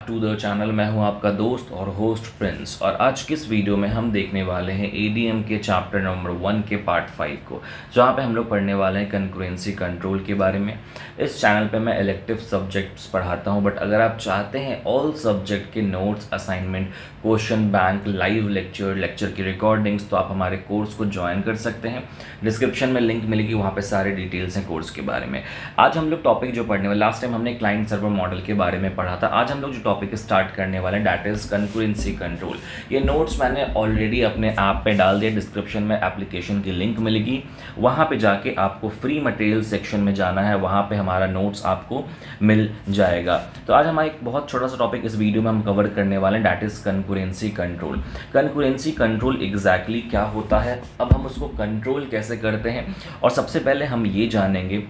To the channel. मैं हूं आपका दोस्त और होस्ट प्रिंस, और आज किस वीडियो में हम देखने वाले हैं एडीएम के चैप्टर नंबर 1 के पार्ट 5 को, जहां पे हम लोग पढ़ने वाले हैं कंकरेंसी कंट्रोल के बारे में। इस चैनल पे मैं इलेक्टिव सब्जेक्ट्स पढ़ाता हूं, बट अगर आप चाहते हैं ऑल सब्जेक्ट के notes, assignment, question bank, live lecture की रिकॉर्डिंग्स, तो आप हमारे कोर्स को ज्वाइन कर सकते हैं। डिस्क्रिप्शन में लिंक मिलेगी, वहाँ पे सारे डिटेल्स हैं कोर्स के बारे में। आज हम लोग टॉपिक जो पढ़ने वाले, लास्ट टाइम हमने क्लाइंट सर्वर मॉडल के बारे में पढ़ा था। आज हम लोग जो टॉपिक स्टार्ट करने वाले हैं दैट इज़ कंकरेंसी कंट्रोल। ये नोट्स मैंने ऑलरेडी अपने ऐप पे डाल दिया, डिस्क्रिप्शन में एप्लीकेशन की लिंक मिलेगी, वहाँ पे जाके आपको फ्री मटेरियल सेक्शन में जाना है, वहाँ पे हमारा नोट्स आपको मिल जाएगा। तो आज हमारा एक बहुत छोटा सा टॉपिक इस वीडियो में हम कवर करने वाले हैं, that is concurrency control. Concurrency control exactly क्या होता है, अब हम उसको कंट्रोल कैसे करते हैं, और सबसे पहले हम ये जानेंगे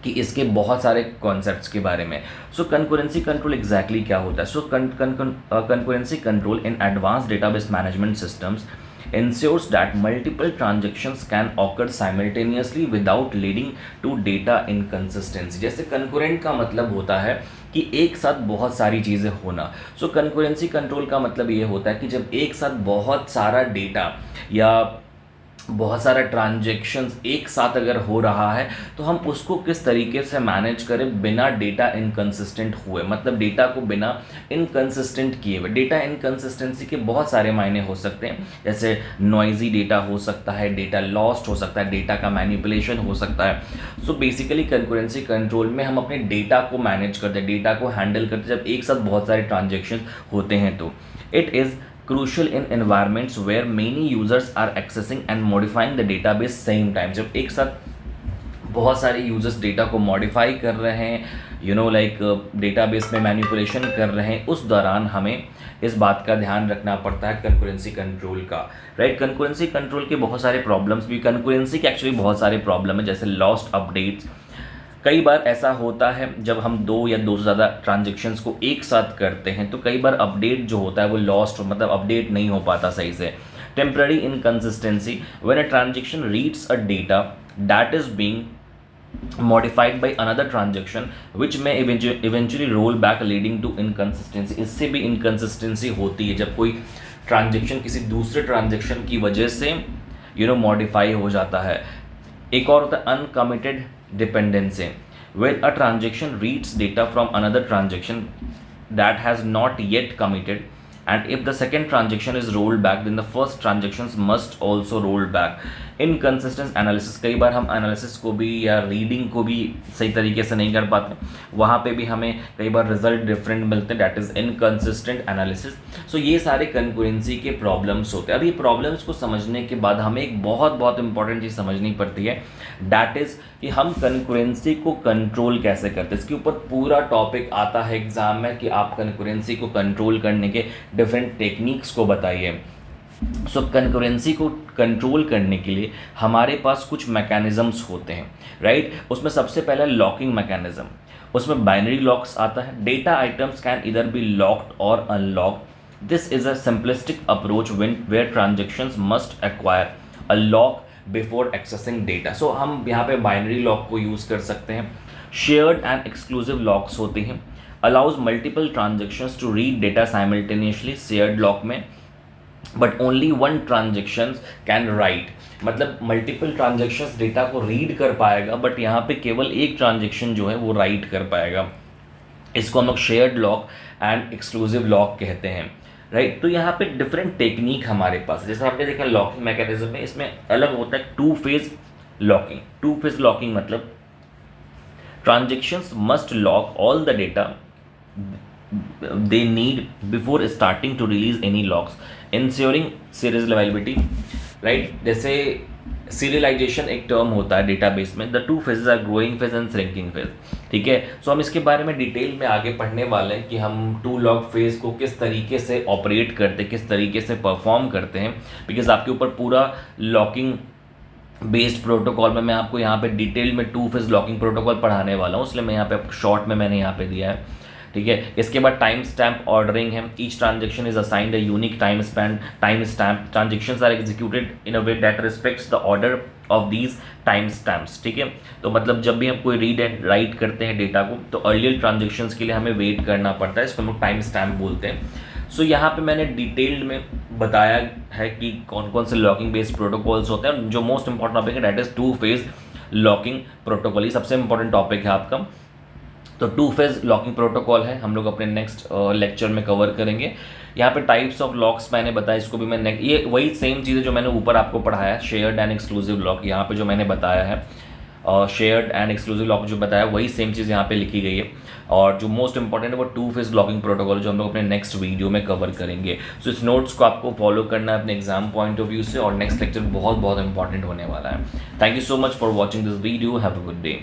कि इसके बहुत सारे कॉन्सेप्ट्स के बारे में। सो कंकरेंसी कंट्रोल एग्जैक्टली क्या होता है। So concurrency control in advance database management systems ensures that multiple transactions can occur simultaneously without leading to data inconsistency। जैसे कंकरेंट का मतलब होता है कि एक साथ बहुत सारी चीज़ें होना। सो कंकरेंसी कंट्रोल का मतलब ये होता है कि जब एक साथ बहुत सारा डेटा या बहुत सारा ट्रांजेक्शन्स एक साथ अगर हो रहा है, तो हम उसको किस तरीके से मैनेज करें बिना डेटा इनकंसिस्टेंट हुए, मतलब डेटा को बिना इनकंसिस्टेंट किए हुए। डेटा इनकंसिस्टेंसी के बहुत सारे मायने हो सकते हैं, जैसे नॉइजी डेटा हो सकता है, डेटा लॉस्ट हो सकता है, डेटा का मैनिपुलेशन हो सकता है। सो बेसिकली कंकरेंसी कंट्रोल में हम अपने डेटा को मैनेज करते हैं, डेटा को हैंडल करते हैं जब एक साथ बहुत सारे ट्रांजेक्शन होते हैं। तो it is crucial in environments where many users are accessing and modifying the database same time। जब एक साथ बहुत सारे यूजर्स डेटा को मॉडिफाई कर रहे हैं, लाइक डेटाबेस में मैनिपुलेशन कर रहे हैं, उस दौरान हमें इस बात का ध्यान रखना पड़ता है कंकरेंसी कंट्रोल का, राइट। कंकरेंसी कंट्रोल के बहुत सारे प्रॉब्लम्स भी, कंकरेंसी के एक्चुअली बहुत सारे प्रॉब्लम है, जैसे लॉस्ट अपडेट्स। कई बार ऐसा होता है जब हम दो या दो से ज़्यादा ट्रांजेक्शन्स को एक साथ करते हैं, तो कई बार अपडेट जो होता है वो लॉस्ट, मतलब अपडेट नहीं हो पाता सही से। Temporary inconsistency, when a transaction reads a data that is being modified by another transaction which may eventually roll back leading to inconsistency। इससे भी inconsistency होती है जब कोई ट्रांजेक्शन किसी दूसरे ट्रांजेक्शन की वजह से मॉडिफाई हो जाता है। एक और होता है uncommitted dependency, where a transaction reads data from another transaction that has not yet committed, and if the second transaction is rolled back then the first transactions must also roll back। Inconsistent analysis, कई बार हम analysis को भी या reading को भी सही तरीके से नहीं कर पाते, वहाँ पे भी हमें कई बार रिजल्ट डिफरेंट मिलते हैं, डैट इज़ इनकन्सिस्टेंट एनालिसिस। सो ये सारे कंकरेंसी के प्रॉब्लम्स होते हैं। अब ये प्रॉब्लम्स को समझने के बाद हमें एक बहुत इंपॉर्टेंट चीज़ समझनी पड़ती है, डैट इज़ कि हम कंकरेंसी को कंट्रोल कैसे करते हैं। इसके ऊपर पूरा टॉपिक आता है एग्जाम में कि आप कंकरेंसी को कंट्रोल करने के डिफरेंट टेक्निक्स को बताइए। सो कंकरेंसी को कंट्रोल करने के लिए हमारे पास कुछ मैकेनिज़म्स होते हैं, राइट। उसमें सबसे पहला लॉकिंग मैकेनिज्म, उसमें बाइनरी लॉक्स आता है। Data items can either be locked और unlocked. This is a simplistic approach where transactions must acquire a lock before accessing data. So हम यहाँ पे बाइनरी लॉक को यूज़ कर सकते हैं। शेयर्ड एंड एक्सक्लूसिव लॉक्स होते हैं, allows multiple transactions to read data simultaneously. Shared lock में but only one transaction can write, मतलब मल्टीपल ट्रांजेक्शन्स डेटा को रीड कर पाएगा, बट यहाँ पे केवल एक ट्रांजेक्शन जो है वो राइट कर पाएगा। इसको हम लोग shared lock and exclusive lock कहते हैं, राइट। तो यहाँ पे डिफरेंट टेक्निक हमारे पास, जैसे आपने देखा लॉकिंग मैकेनिज्म में, इसमें अलग होता है two phase locking. Two phase locking मतलब transactions must lock all the data they need before starting to release any locks, ensuring serial availability, right। जैसे सीरियलाइजेशन एक टर्म होता है डेटाबेस में, the two phases are growing phase and shrinking phase, ठीक है। सो हम इसके बारे में डिटेल में आगे पढ़ने वाले हैं कि हम टू लॉक फेज को किस तरीके से ऑपरेट करते हैं, किस तरीके से परफॉर्म करते हैं, बिकॉज आपके ऊपर पूरा लॉकिंग बेस्ड प्रोटोकॉल में मैं आपको यहाँ पे डिटेल में टू फेज लॉकिंग प्रोटोकॉल पढ़ाने वाला हूँ, इसलिए मैं यहाँ पे शॉर्ट में मैंने यहाँ पे दिया है, ठीक है। इसके बाद टाइम स्टैम्प ऑर्डरिंग है। Each transaction is assigned a unique time stamp. Transactions are executed in a way that respects the order of these time stamps, ठीक है। तो मतलब जब भी हम कोई रीड एंड राइट करते हैं डेटा को, तो अर्लियर ट्रांजेक्शन्स के लिए हमें वेट करना पड़ता है, इसको हम लोग टाइम स्टैम्प बोलते हैं। सो यहाँ पे मैंने डिटेल्ड में बताया है कि कौन कौन से लॉकिंग बेस्ड प्रोटोकॉल्स होते हैं। जो मोस्ट इंपॉर्टेंट टॉपिक है that is to phase locking protocol, ये सबसे इंपॉर्टेंट टॉपिक है आपका। तो टू फेज लॉकिंग प्रोटोकॉल है, हम लोग अपने नेक्स्ट लेक्चर में कवर करेंगे। यहाँ पे टाइप्स ऑफ लॉक्स मैंने बताया, इसको भी मैं ये वही सेम चीज़ें जो मैंने ऊपर आपको पढ़ाया है, शेयर्ड एंड एक्सक्लूसिव लॉक, यहाँ पे जो मैंने बताया है शेयर्ड एंड एक्सक्लूसिव लॉक जो बताया वही सेम चीज़ यहाँ पे लिखी गई है। और जो मोस्ट इंपॉर्टेंट है वो टू फेज लॉकिंग प्रोटोकॉल जो हम लोग अपने नेक्स्ट वीडियो में कवर करेंगे। सो इस नोट्स को आपको फॉलो करना है अपने एग्जाम पॉइंट ऑफ व्यू से, और नेक्स्ट लेक्चर बहुत बहुत इंपॉर्टेंट होने वाला है। Thank you so much for watching this video, have a good day.